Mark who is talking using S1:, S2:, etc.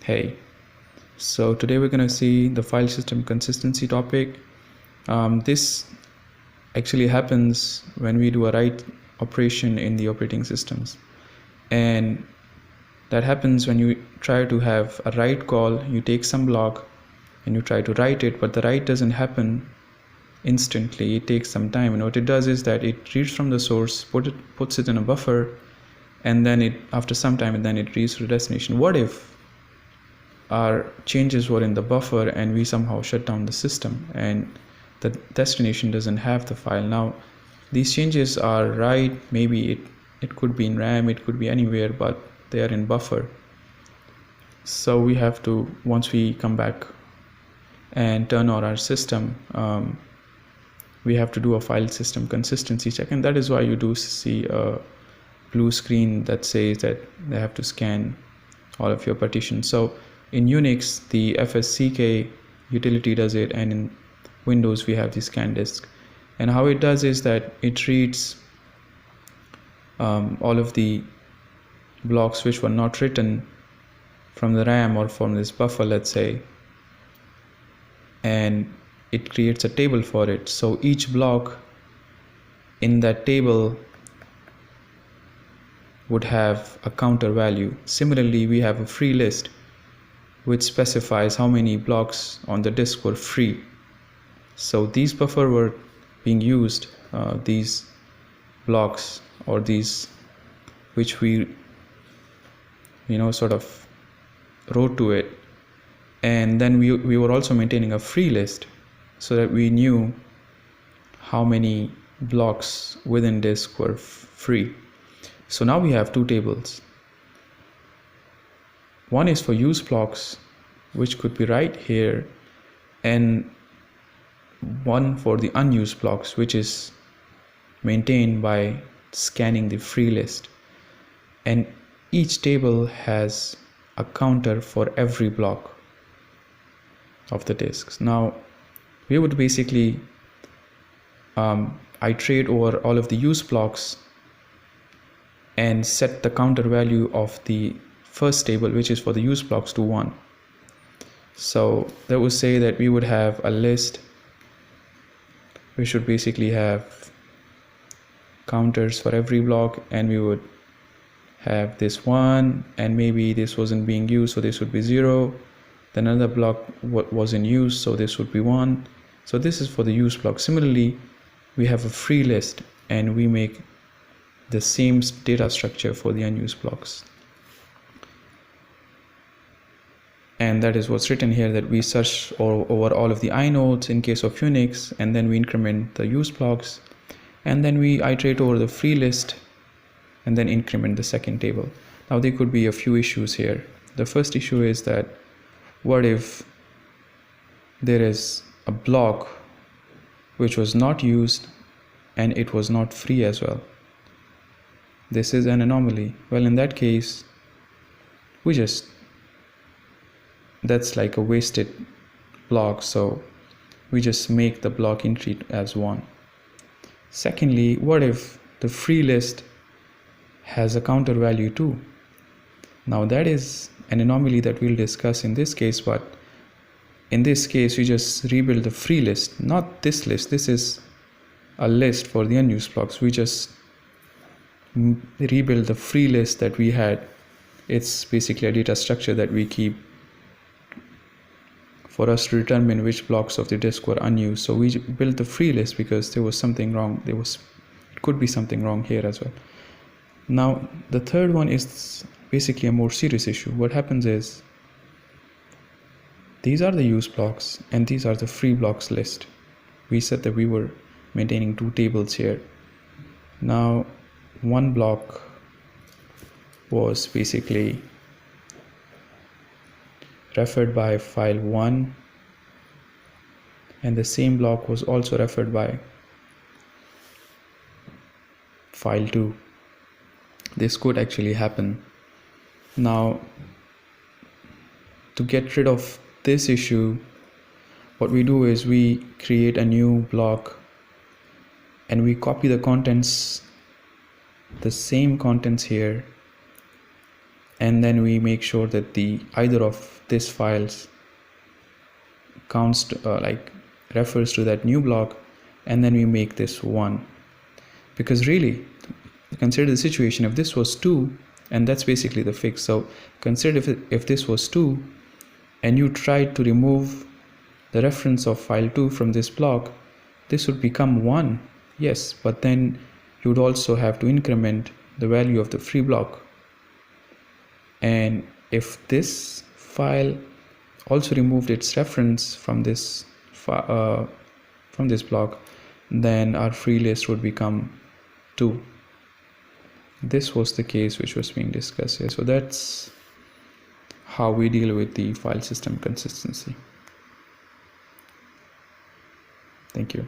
S1: Hey, so today we're going to see the file system consistency topic. This actually happens when we do a write operation in the operating systems, and that happens when you try to have a write call. You take some block and you try to write it, but the write doesn't happen instantly. It takes some time, and what it does is that it reads from the source, puts it in a buffer, and then after some time it reads to the destination. What if our changes were in the buffer and we somehow shut down the system and the destination doesn't have the file? Now these changes are right, maybe it could be in RAM, it could be anywhere, but they are in buffer. So we have to, once we come back and turn on our system, we have to do a file system consistency check, and that is why you do see a blue screen that says that they have to scan all of your partitions. So in Unix, the fsck utility does it, and in Windows we have the scan disk. And how it does is that it reads all of the blocks which were not written from the RAM or from this buffer, let's say, and it creates a table for it. So each block in that table would have a counter value. Similarly, we have a free list which specifies how many blocks on the disk were free. So these buffer were being used, these blocks, or these which we sort of wrote to it, and then we were also maintaining a free list so that we knew how many blocks within disk were free. So now we have two tables. One is for use blocks, which could be right here, and one for the unused blocks, which is maintained by scanning the free list. And each table has a counter for every block of the disks. Now we would basically iterate over all of the use blocks and set the counter value of the first table, which is for the use blocks, to 1. So that would say that we would have a list. We should basically have counters for every block, and we would have this 1, and maybe this wasn't being used, so this would be 0. Then another block was in use, so this would be 1. So this is for the use block. Similarly, we have a free list, and we make the same data structure for the unused blocks. And that is what's written here, that we search over all of the inodes in case of Unix, and then we increment the use blocks, and then we iterate over the free list and then increment the second table. Now there could be a few issues here. The first issue is that what if there is a block which was not used and it was not free as well? This is an anomaly. Well, in that case, that's like a wasted block, so we just make the block entry as 1. Secondly, what if the free list has a counter value 2? Now that is an anomaly that we'll discuss in this case, but in this case we just rebuild the free list, not this list. This is a list for the unused blocks. We just rebuild the free list that we had. It's basically a data structure that we keep for us to determine which blocks of the disk were unused. So we built the free list because there was something wrong. It could be something wrong here as well. Now the third one is basically a more serious issue. What happens is, these are the use blocks and these are the free blocks list. We said that we were maintaining two tables here. Now one block was basically referred by file 1, and the same block was also referred by file 2. This could actually happen. Now to get rid of this issue, what we do is we create a new block and we copy the contents, the same contents here, and then we make sure that either of this files counts to, refers to that new block, and then we make this 1. Because really, consider the situation, if this was 2, and that's basically the fix. So consider if this was 2 and you tried to remove the reference of file 2 from this block, this would become 1. Yes, but then you would also have to increment the value of the free block. And if this file also removed its reference from this block, then our free list would become 2. This was the case which was being discussed here. So that's how we deal with the file system consistency. Thank you.